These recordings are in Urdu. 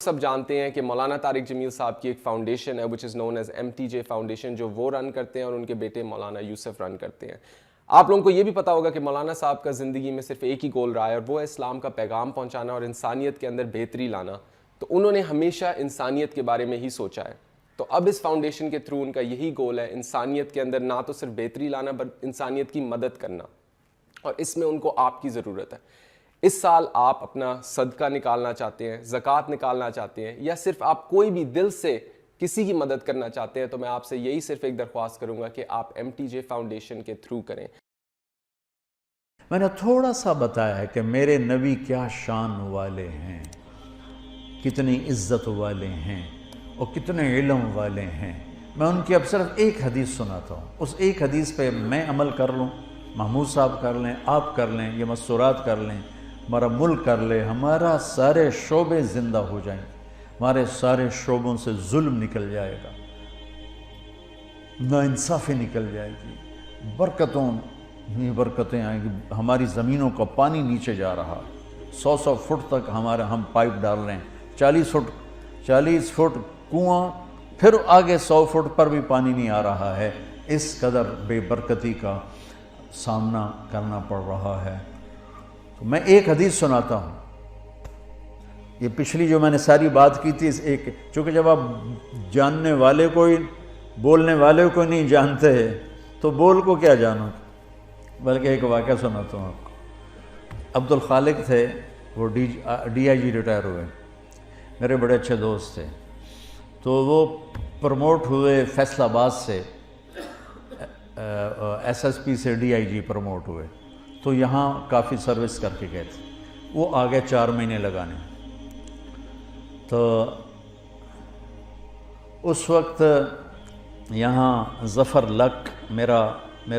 سب جانتے ہیں کہ مولانا طارق جمیل صاحب کی ایک فاؤنڈیشن ہے which is known as MTJ foundation, جو وہ رن کرتے ہیں اور ان کے بیٹے مولانا یوسف رن کرتے ہیں۔ آپ لوگوں کو یہ بھی پتا ہوگا کہ مولانا صاحب کا زندگی میں صرف ایک ہی گول رہا ہے اور وہ ہے اسلام کا پیغام پہنچانا اور انسانیت کے اندر بہتری لانا۔ تو انہوں نے ہمیشہ انسانیت کے بارے میں ہی سوچا ہے۔ تو اب اس فاؤنڈیشن کے تھرو ان کا یہی گول ہے، انسانیت کے اندر نہ تو صرف بہتری لانا بلکہ انسانیت کی مدد کرنا، اور اس میں ان کو آپ کی ضرورت ہے۔ اس سال آپ اپنا صدقہ نکالنا چاہتے ہیں، زکوٰۃ نکالنا چاہتے ہیں، یا صرف آپ کوئی بھی دل سے کسی کی مدد کرنا چاہتے ہیں، تو میں آپ سے یہی صرف ایک درخواست کروں گا کہ آپ MTJ فاؤنڈیشن کے تھرو کریں۔ میں نے تھوڑا سا بتایا ہے کہ میرے نبی کیا شان والے ہیں، کتنی عزت والے ہیں اور کتنے علم والے ہیں۔ میں ان کی اب صرف ایک حدیث سناتا ہوں، اس ایک حدیث پہ میں عمل کر لوں، محمود صاحب کر لیں، آپ کر لیں، یہ مستورات کر لیں، ہمارا ملک کر لے، ہمارا سارے شعبے زندہ ہو جائیں، ہمارے سارے شعبوں سے ظلم نکل جائے گا، ناانصافی نکل جائے گی، برکتیں آئیں گی، ہماری زمینوں کا پانی نیچے جا رہا، 100 فٹ تک ہم پائپ ڈال رہے ہیں، 40 فٹ کنواں، پھر آگے 100 فٹ پر بھی پانی نہیں آ رہا ہے۔ اس قدر بے برکتی کا سامنا کرنا پڑ رہا ہے۔ تو میں ایک حدیث سناتا ہوں، یہ پچھلی جو میں نے ساری بات کی تھی، ایک چونکہ جب آپ جاننے والے کوئی بولنے والے کو نہیں جانتے تو بول کو کیا جانو، بلکہ ایک واقعہ سناتا ہوں آپ کو۔ عبد الخالق تھے، وہ DIG ریٹائر ہوئے، میرے بڑے اچھے دوست تھے، تو وہ پروموٹ ہوئے فیصل آباد سے، SSP سے DIG پروموٹ ہوئے، تو یہاں کافی سروس کر کے گئے تھے، وہ آگے 4 مہینے لگانے۔ تو اس وقت یہاں ظفر لک میرا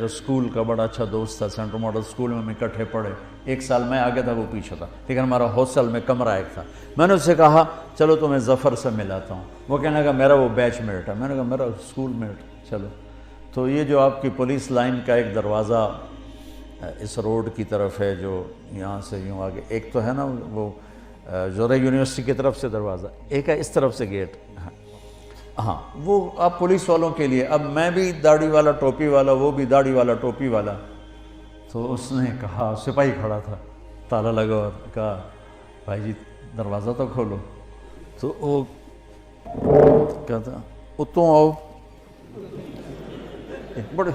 اسکول کا بڑا اچھا دوست تھا، سینٹرل ماڈل اسکول میں ہم اکٹھے پڑھے، 1 سال میں آگے تھا، وہ پیچھے تھا، لیکن ہمارا ہاسٹل میں کمرہ ایک تھا۔ میں نے اس سے کہا چلو تمہیں ظفر سے ملاتا ہوں، وہ کہنے لگا میرا وہ بیچ میٹ ہے، میں نے کہا میرا اسکول میٹ، چلو۔ تو یہ جو آپ کی پولیس لائن کا ایک دروازہ اس روڈ کی طرف ہے، جو یہاں سے یوں آگے، ایک تو ہے نا وہ جوہر یونیورسٹی کی طرف سے دروازہ، ایک ہے اس طرف سے گیٹ، ہاں وہ آپ پولیس والوں کے لیے۔ اب میں بھی داڑھی والا ٹوپی والا، وہ بھی داڑھی والا ٹوپی والا، تو اس نے کہا، سپاہی کھڑا تھا، تالا لگا اور کہا بھائی جی دروازہ تو کھولو، تو وہ کہتا اتوں آؤ، بڑے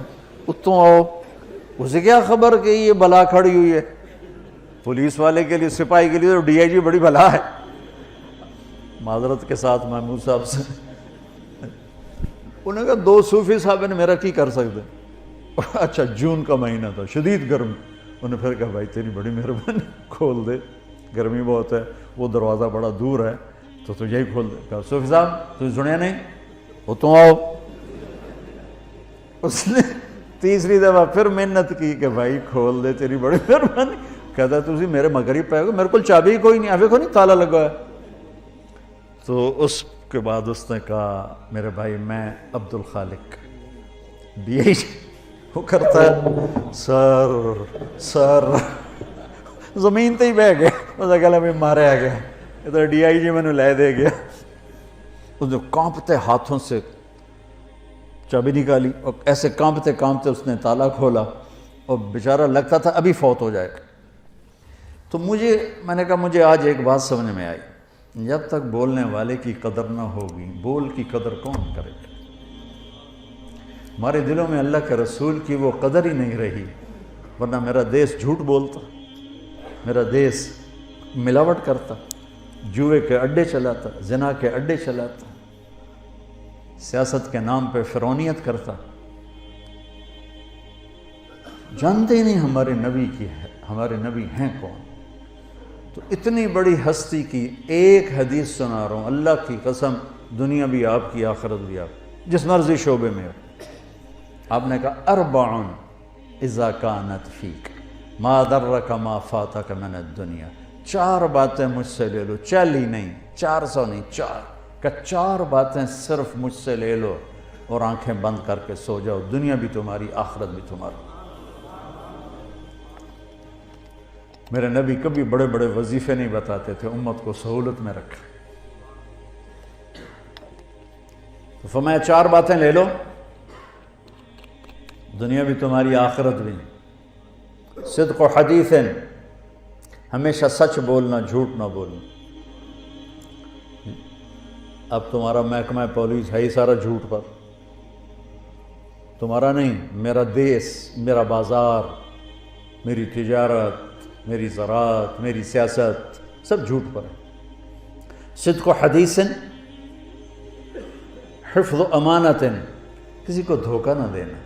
اتوں آؤ، اسے کیا خبر کہ یہ بلا کھڑی ہوئی ہے، پولیس والے کے لیے، سپاہی کے لیے تو DIG بڑی بلا ہے۔ معذرت کے ساتھ محمود صاحب سے انہوں نے کہا 2 صوفی صاحب نے میرا کی کر سکتے، اچھا جون کا مہینہ تھا، شدید گرم، انہوں نے پھر کہا بھائی تیری بڑی مہربانی، کھول دے، گرمی بہت ہے، وہ دروازہ بڑا دور ہے تو یہی کھول دے۔ کہا صوفی صاحب تجھے سنیا نہیں، وہ تو آؤ۔ اس نے تیسری دفعہ پھر محنت کی کہ بھائی کھول دے، تیری بڑی مہربانی۔ کہتا ہے تُسی میرے مغرب پہ گو، میرے کو چابی کوئی نہیں، آفے کو نہیں تالا لگا ہے۔ تو اس کے بعد اس نے کہا میرے بھائی میں عبد الخالق DIG، وہ کرتا ہے سر زمین تے ہی بہ گیا، اس نے کہا میں مارے آ گیا، یہ تو DIG میں نے لے دے گیا۔ اس نے کانپتے ہاتھوں سے چابی نکالی اور ایسے کانپتے اس نے تالا کھولا، اور بیچارہ لگتا تھا ابھی فوت ہو جائے۔ تو میں نے کہا مجھے آج ایک بات سمجھ میں آئی، جب تک بولنے والے کی قدر نہ ہوگی، بول کی قدر کون کرے گا؟ ہمارے دلوں میں اللہ کے رسول کی وہ قدر ہی نہیں رہی، ورنہ میرا دیس جھوٹ بولتا، میرا دیس ملاوٹ کرتا، جوئے کے اڈے چلاتا، زنا کے اڈے چلاتا، سیاست کے نام پہ فرعونیت کرتا۔ جانتے ہی نہیں ہمارے نبی ہیں کون۔ تو اتنی بڑی ہستی کی ایک حدیث سنا رہا ہوں، اللہ کی قسم، دنیا بھی آپ کی، آخرت بھی آپ، جس مرضی شعبے میں ہو۔ آپ نے کہا 4 اذا کانت فیک ما ضرک ما فاتک من الدنیا، 4 باتیں مجھ سے لے لو، 40 نہیں، 400 نہیں، 4 کہ 4 باتیں صرف مجھ سے لے لو اور آنکھیں بند کر کے سو جاؤ، دنیا بھی تمہاری، آخرت بھی تمہاری۔ میرے نبی کبھی بڑے بڑے وظیفے نہیں بتاتے تھے، امت کو سہولت میں رکھا۔ فرمایا 4 باتیں لے لو، دنیا بھی تمہاری آخرت بھی۔ صدق و حدیث، ہمیشہ سچ بولنا، جھوٹ نہ بولنا۔ اب تمہارا محکمہ پولیس ہے ہی سارا جھوٹ پر، تمہارا نہیں، میرا دیس، میرا بازار، میری تجارت، میری زراعت، میری سیاست، سب جھوٹ پر ہے۔ صدق و حدیث، حفظ و امانت، کسی کو دھوکہ نہ دینا،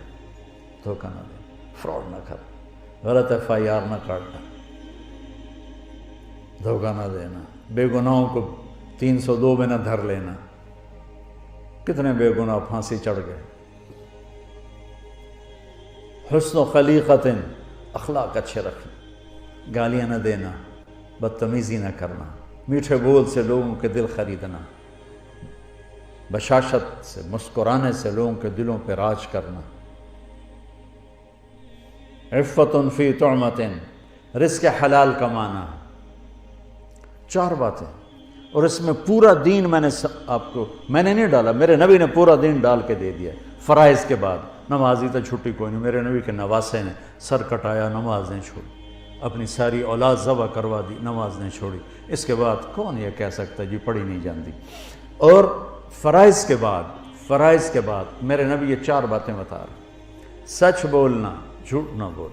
دھوکہ نہ دینا، فراڈ نہ کرنا، غلط FIR نہ کاٹنا، دھوکہ نہ دینا، بے گناہوں کو 302 میں نہ دھر لینا۔ کتنے بے گناہ پھانسی چڑھ گئے۔ حسن و خلیقت، اخلاق اچھے رکھنا، گالیاں نہ دینا، بدتمیزی نہ کرنا، میٹھے بول سے لوگوں کے دل خریدنا، بشاشت سے، مسکرانے سے لوگوں کے دلوں پہ راج کرنا۔ عفت فی طعمت، رزق حلال کمانا۔ 4 باتیں، اور اس میں پورا دین میں نے میں نے نہیں ڈالا، میرے نبی نے پورا دین ڈال کے دے دیا۔ فرائض کے بعد نمازی تو چھٹی کوئی نہیں، میرے نبی کے نواسے نے سر کٹایا، نماز نہیں چھوڑی، اپنی ساری اولاد ذبح کروا دی، نماز نہیں چھوڑی۔ اس کے بعد کون یہ کہہ سکتا جی پڑھی نہیں جانتی؟ اور فرائض کے بعد میرے نبی یہ 4 باتیں بتا رہے، سچ بولنا، جھوٹ نہ بول۔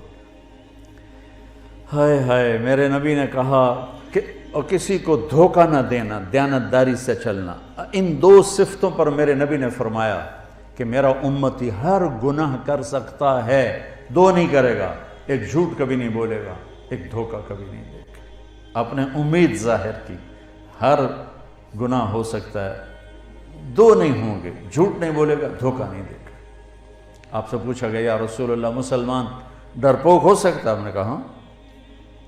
ہائے ہائے، میرے نبی نے کہا کہ اور کسی کو دھوکہ نہ دینا، دیانتداری سے چلنا۔ ان 2 صفتوں پر میرے نبی نے فرمایا کہ میرا امتی ہر گناہ کر سکتا ہے، 2 نہیں کرے گا، ایک جھوٹ کبھی نہیں بولے گا، ایک دھوکہ کبھی نہیں دے گا۔ آپ نے امید ظاہر کی، ہر گناہ ہو سکتا ہے، 2 نہیں ہوں گے، جھوٹ نہیں بولے گا، دھوکہ نہیں دے گا۔ آپ سے پوچھا گیا یا رسول اللہ مسلمان ڈرپوک ہو سکتا ہے؟ ہم نے کہا ہاں۔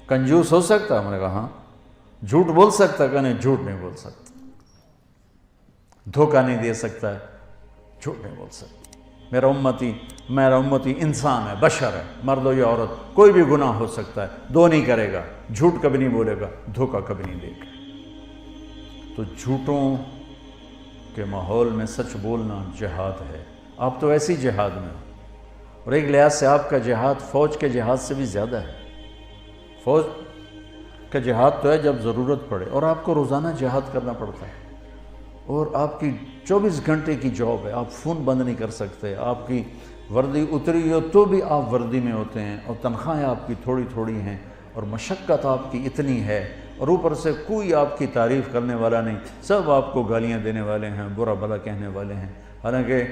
کنجوس ہو سکتا ہے؟ ہم نے کہا ہاں۔ جھوٹ بول سکتا ہے؟ کہ نہیں، جھوٹ نہیں بول سکتا۔ دھوکہ نہیں دے سکتا ہے، جھوٹ نہیں بول سکتا۔ میرا امتی انسان ہے، بشر ہے، مرد ہو یا عورت، کوئی بھی گناہ ہو سکتا ہے، 2 نہیں کرے گا، جھوٹ کبھی نہیں بولے گا، دھوکہ کبھی نہیں دے گا۔ تو جھوٹوں کے ماحول میں سچ بولنا جہاد ہے۔ آپ تو ایسی جہاد میں ہو، اور ایک لحاظ سے آپ کا جہاد فوج کے جہاد سے بھی زیادہ ہے۔ فوج کا جہاد تو ہے جب ضرورت پڑے، اور آپ کو روزانہ جہاد کرنا پڑتا ہے، اور آپ کی 24 گھنٹے کی جاب ہے، آپ فون بند نہیں کر سکتے، آپ کی وردی اتری ہو تو بھی آپ وردی میں ہوتے ہیں، اور تنخواہیں آپ کی تھوڑی تھوڑی ہیں، اور مشقت آپ کی اتنی ہے، اور اوپر سے کوئی آپ کی تعریف کرنے والا نہیں، سب آپ کو گالیاں دینے والے ہیں، برا بھلا کہنے والے ہیں۔ حالانکہ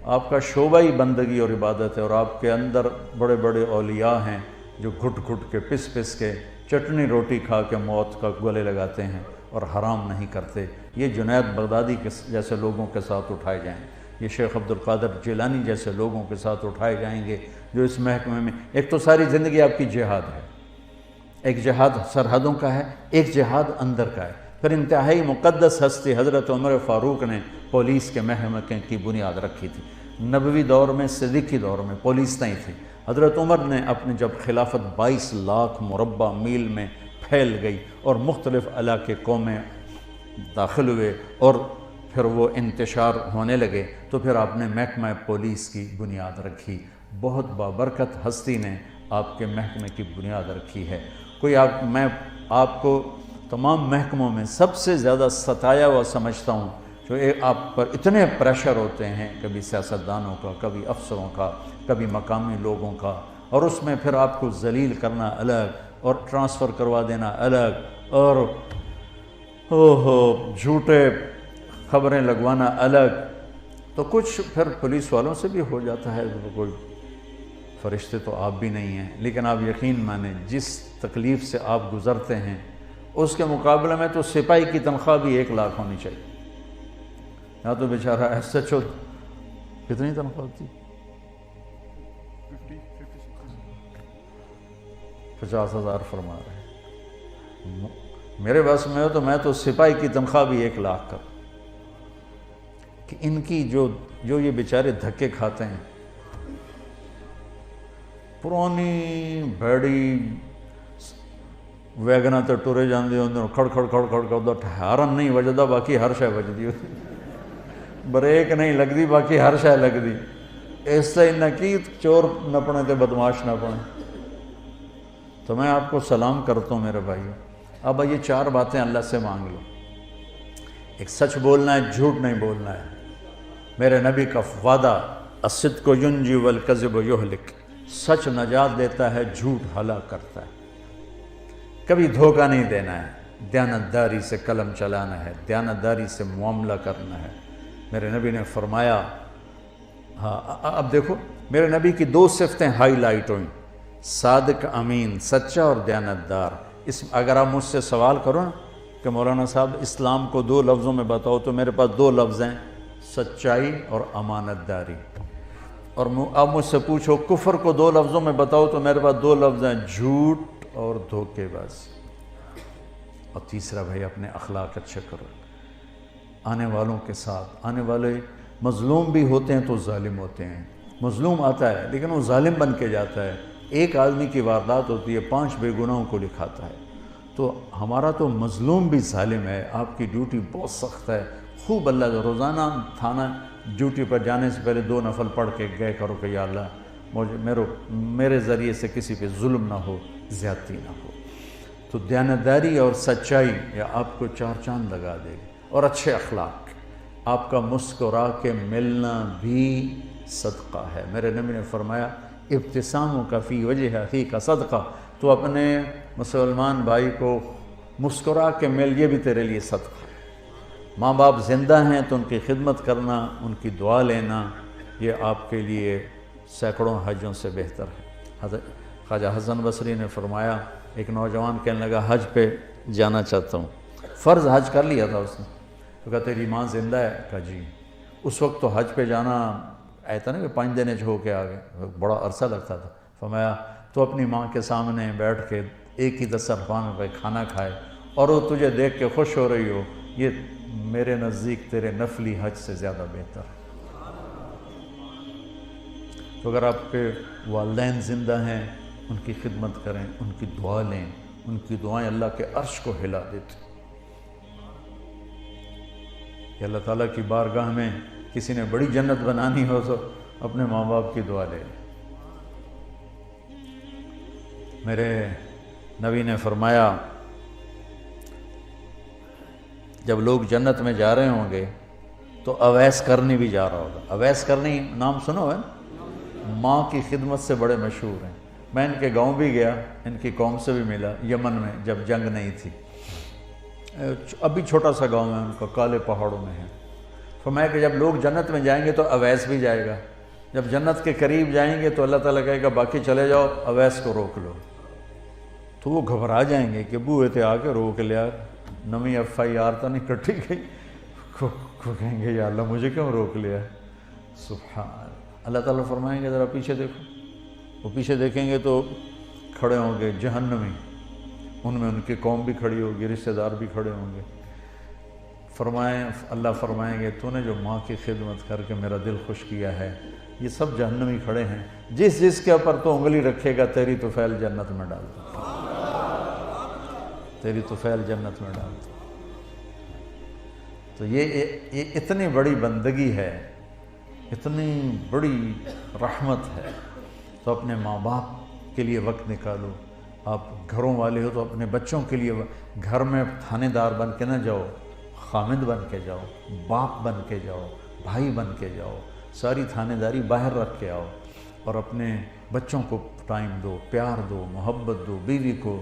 آپ کا شعبہ ہی بندگی اور عبادت ہے، اور آپ کے اندر بڑے بڑے اولیاء ہیں جو گھٹ گھٹ کے پس پس کے چٹنی روٹی کھا کے موت کا گلے لگاتے ہیں اور حرام نہیں کرتے۔ یہ جنید بغدادی کے جیسے لوگوں کے ساتھ اٹھائے جائیں، یہ شیخ عبدالقادر جیلانی جیسے لوگوں کے ساتھ اٹھائے جائیں گے جو اس محکمے میں، ایک تو ساری زندگی آپ کی جہاد ہے، ایک جہاد سرحدوں کا ہے، ایک جہاد اندر کا ہے۔ پھر انتہائی مقدس ہستی حضرت عمر فاروق نے پولیس کے محکمے کی بنیاد رکھی تھی۔ نبوی دور میں، صدیقی دور میں پولیس نہیں تھی۔ حضرت عمر نے اپنے جب خلافت 22 لاکھ مربع میل میں پھیل گئی اور مختلف علاقے قومیں داخل ہوئے اور پھر وہ انتشار ہونے لگے، تو پھر آپ نے محکمہ پولیس کی بنیاد رکھی۔ بہت بابرکت ہستی نے آپ کے محکمے کی بنیاد رکھی ہے۔ میں آپ کو تمام محکموں میں سب سے زیادہ ستایا ہوا سمجھتا ہوں، جو آپ پر اتنے پریشر ہوتے ہیں، کبھی سیاستدانوں کا، کبھی افسروں کا، کبھی مقامی لوگوں کا، اور اس میں پھر آپ کو ذلیل کرنا الگ اور ٹرانسفر کروا دینا الگ، اور جھوٹے خبریں لگوانا الگ۔ تو کچھ پھر پولیس والوں سے بھی ہو جاتا ہے، کوئی فرشتے تو آپ بھی نہیں ہیں، لیکن آپ یقین مانیں جس تکلیف سے آپ گزرتے ہیں اس کے مقابلے میں تو سپاہی کی تنخواہ بھی 1 لاکھ ہونی چاہیے۔ یا تو بیچارہ SHO کتنی تنخواہ ہوتی؟ 50,000 فرما رہے ہیں۔ میرے بس میں ہو تو میں تو سپاہی کی تنخواہ بھی 1 لاکھ کر، کہ ان کی جو یہ بیچارے دھکے کھاتے ہیں، پرانی بھیڑی ویگنا تے ٹرے جاندے ہوندے، کھڑ کھڑ کھڑ کھڑ کھڑ ہارن نہیں وجدا، باقی ہر شے وجدی ہوتی۔ بریک نہیں لگتی باقی ہر شے لگتی اس سے نہ کی چور نہ پڑے تو بدماش نہ پڑے. تو میں آپ کو سلام کرتا ہوں میرے بھائیو. اب یہ 4 باتیں اللہ سے مانگ لو. ایک سچ بولنا ہے, جھوٹ نہیں بولنا ہے. میرے نبی کا وعدہ الصدق ینجی والکذب یہلک, سچ نجات دیتا ہے, جھوٹ ہلاک کرتا ہے. کبھی دھوکہ نہیں دینا ہے, دیانتداری سے قلم چلانا ہے, دیانتداری سے معاملہ کرنا ہے. میرے نبی نے فرمایا, ہاں اب دیکھو میرے نبی کی 2 صفتیں ہائی لائٹ ہوئیں, صادق امین, سچا اور دیانتدار. اگر آپ مجھ سے سوال کرو نا کہ مولانا صاحب اسلام کو 2 لفظوں میں بتاؤ, تو میرے پاس 2 لفظ ہیں, سچائی اور امانت داری. اور اب مجھ سے پوچھو کفر کو 2 لفظوں میں بتاؤ, تو میرے پاس 2 لفظ ہیں, جھوٹ اور دھوکے بازی. اور تیسرا بھائی اپنے اخلاق اچھے کرو, آنے والوں کے ساتھ. آنے والے مظلوم بھی ہوتے ہیں تو ظالم ہوتے ہیں. مظلوم آتا ہے لیکن وہ ظالم بن کے جاتا ہے. ایک آدمی کی واردات ہوتی ہے, 5 بے گناہوں کو لکھاتا ہے. تو ہمارا تو مظلوم بھی ظالم ہے. آپ کی ڈیوٹی بہت سخت ہے. خوب اللہ روزانہ تھانہ ڈیوٹی پر جانے سے پہلے 2 نفل پڑھ کے گئے کرو کہ یا اللہ میرے ذریعے سے کسی پہ ظلم نہ ہو, زیادتی نہ ہو. تو دیانتداری اور سچائی یہ آپ کو 4 چاند لگا دے گی. اور اچھے اخلاق, آپ کا مسکرا کے ملنا بھی صدقہ ہے. میرے نبی نے فرمایا ابتساموں کا فی وجہ اخی کا صدقہ. تو اپنے مسلمان بھائی کو مسکرا کے مل, یہ بھی تیرے لیے صدقہ ہے. ماں باپ زندہ ہیں تو ان کی خدمت کرنا, ان کی دعا لینا, یہ آپ کے لیے سینکڑوں حجوں سے بہتر ہے. خواجہ حسن بصری نے فرمایا, ایک نوجوان کہنے لگا حج پہ جانا چاہتا ہوں. فرض حج کر لیا تھا اس نے. تو کہا تیری ماں زندہ ہے؟ کہا جی. اس وقت تو حج پہ جانا ایسا نا کہ 5 دن ہو کے آ گئے, بڑا عرصہ لگتا تھا. فرمایا تو اپنی ماں کے سامنے بیٹھ کے ایک ہی دسترخوان پہ کھانا کھائے اور وہ تجھے دیکھ کے خوش ہو رہی ہو, یہ میرے نزدیک تیرے نفلی حج سے زیادہ بہتر ہے. تو اگر آپ کے والدین زندہ ہیں, ان کی خدمت کریں, ان کی دعا لیں. ان کی دعائیں اللہ کے عرش کو ہلا دیتی. کہ اللہ تعالیٰ کی بارگاہ میں کسی نے بڑی جنت بنانی ہو تو اپنے ماں باپ کی دعا لے لیں. میرے نبی نے فرمایا جب لوگ جنت میں جا رہے ہوں گے تو اویس کرنی بھی جا رہا ہوگا. اویس کرنی نام سنو ہے, ماں کی خدمت سے بڑے مشہور ہیں. میں ان کے گاؤں بھی گیا, ان کی قوم سے بھی ملا, یمن میں جب جنگ نہیں تھی. ابھی چھوٹا سا گاؤں ہے ان کا, کالے پہاڑوں میں ہے. فرمایا کہ جب لوگ جنت میں جائیں گے تو اویس بھی جائے گا. جب جنت کے قریب جائیں گے تو اللہ تعالیٰ کہے گا باقی چلے جاؤ, اویس کو روک لو. تو وہ گھبرا جائیں گے کہ بوئے تھے آ کے روک لیا, نمی FIR تو نہیں کٹی گئی. کہیں گے یا اللہ مجھے کیوں روک لیا. سبحان اللہ تعالیٰ فرمائیں گے ذرا پیچھے دیکھو. وہ پیچھے دیکھیں گے تو کھڑے ہوں گے جہنمی, ان میں ان کی قوم بھی کھڑی ہوگی, رشتہ دار بھی کھڑے ہوں گے. اللہ فرمائیں گے تو نے جو ماں کی خدمت کر کے میرا دل خوش کیا ہے, یہ سب جہنمی کھڑے ہیں, جس کے اوپر تو انگلی رکھے گا تیری طفیل جنت میں ڈال دو, تیری طفیل جنت میں ڈال دو. تو یہ اتنی بڑی بندگی ہے, اتنی بڑی رحمت ہے. تو اپنے ماں باپ کے لیے وقت نکالو. آپ گھروں والے ہو تو اپنے بچوں کے لیے گھر میں تھانے دار بن کے نہ جاؤ, خامد بن کے جاؤ, باپ بن کے جاؤ, بھائی بن کے جاؤ. ساری تھانے داری باہر رکھ کے آؤ اور اپنے بچوں کو ٹائم دو, پیار دو, محبت دو. بیوی کو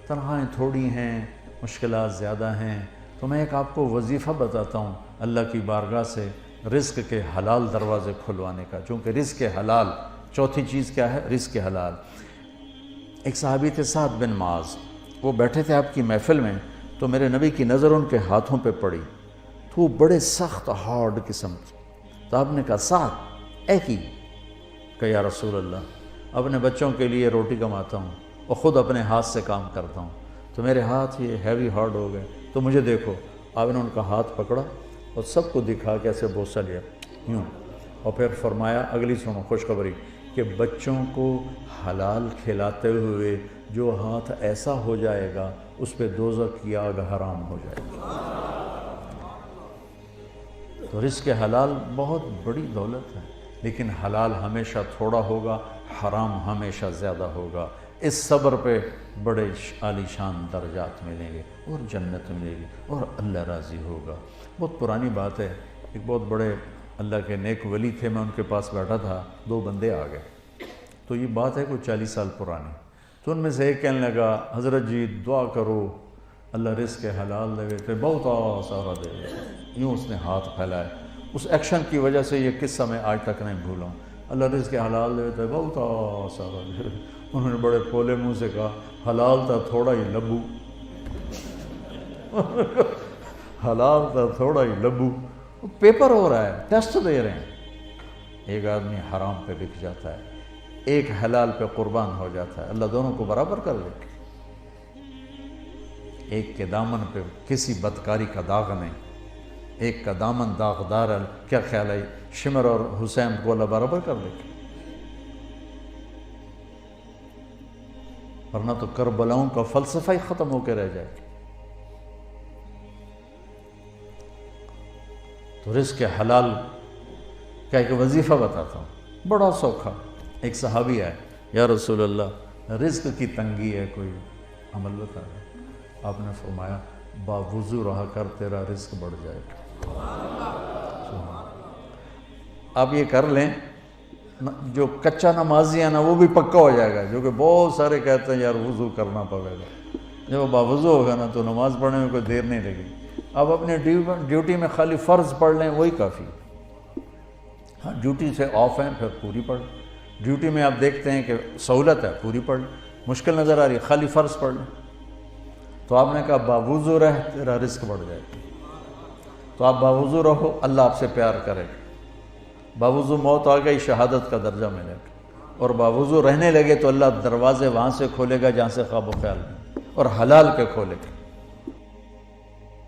تنخواہیں تھوڑی ہیں, مشکلات زیادہ ہیں, تو میں ایک آپ کو وظیفہ بتاتا ہوں اللہ کی بارگاہ سے رزق کے حلال دروازے کھلوانے کا. چونکہ رزق حلال, چوتھی چیز کیا ہے؟ رزق حلال. ایک صحابی تھے سعد بن معاذ, وہ بیٹھے تھے آپ کی محفل میں, تو میرے نبی کی نظر ان کے ہاتھوں پہ پڑی, تو وہ بڑے سخت ہارڈ قسم کی. تو آپ نے کہا سعد اے کی, کہ یا رسول اللہ اپنے بچوں کے لیے روٹی کماتا ہوں اور خود اپنے ہاتھ سے کام کرتا ہوں, تو میرے ہاتھ یہ ہیوی ہارڈ ہو گئے, تو مجھے دیکھو. آپ نے ان کا ہاتھ پکڑا اور سب کو دکھا کے ایسے بوسہ لیا یوں, اور پھر فرمایا اگلی سنو خوشخبری, کہ بچوں کو حلال کھلاتے ہوئے جو ہاتھ ایسا ہو جائے گا اس پہ دوزخ کی آگ حرام ہو جائے گی. تو رزق حلال بہت بڑی دولت ہے، لیکن حلال ہمیشہ تھوڑا ہوگا، حرام ہمیشہ زیادہ ہوگا۔ اس صبر پہ بڑے عالی شان درجات ملیں گے اور جنت ملے گی اور اللہ راضی ہوگا۔ بہت پرانی بات ہے، ایک بہت بڑے اللہ کے نیک ولی تھے، میں ان کے پاس بیٹھا تھا، دو بندے آ گئے، تو یہ بات ہے کوئی 40 سال پرانی۔ تو ان میں سے ایک کہنے لگا حضرت جی دعا کرو اللہ رزق حلال دے، تو بہت سارا دے گا، یوں اس نے ہاتھ پھیلائے۔ اس ایکشن کی وجہ سے یہ قصہ میں آج تک نہیں بھولا ہوں، اللہ رزق حلال دے تو بہت سارا دے۔ انہوں نے بڑے پھولے منہ سے کہا حلال تھا تھوڑا ہی لبو، حلال تھا تھوڑا ہی لبو۔ پیپر ہو رہا ہے، ٹیسٹ دے رہے ہیں، ایک آدمی حرام پہ بک جاتا ہے، ایک حلال پہ قربان ہو جاتا ہے، اللہ دونوں کو برابر کر دے۔ ایک کے دامن پہ کسی بدکاری کا داغ نہیں، ایک کا دامن داغدار ہے، کیا خیال ہے شمر اور حسین کو اللہ برابر کر دے؟ ورنہ تو کربلاؤں کا فلسفہ ہی ختم ہو کے رہ جائے۔ تو رزق حلال کا ایک وظیفہ بتاتا ہوں، بڑا سوکھا۔ ایک صحابی آئے، یا رسول اللہ رزق کی تنگی ہے، کوئی عمل بتا دیں۔ آپ نے فرمایا باوضو رہا کر تیرا رزق بڑھ جائے گا۔ آپ یہ کر لیں، جو کچا نمازی ہے نا وہ بھی پکا ہو جائے گا، جو کہ بہت سارے کہتے ہیں یار وضو کرنا پڑے گا، جب وہ باوضو ہوگا نا تو نماز پڑھنے میں کوئی دیر نہیں لگی۔ آپ اپنے ڈیوٹی میں خالی فرض پڑھ لیں وہی کافی۔ ہاں ڈیوٹی سے آف ہیں پھر پوری پڑھ، ڈیوٹی میں آپ دیکھتے ہیں کہ سہولت ہے پوری پڑھ، مشکل نظر آ رہی ہے خالی فرض پڑھ لیں۔ تو آپ نے کہا باوضو رہ تیرا رزق بڑھ جائے گا۔ تو آپ باوضو رہو، اللہ آپ سے پیار کرے گا۔ باوضو موت آ گئی شہادت کا درجہ ملے گا، اور باوضو رہنے لگے تو اللہ دروازے وہاں سے کھولے گا جہاں سے خواب و خیال نہیں، اور حلال کے کھولے گا۔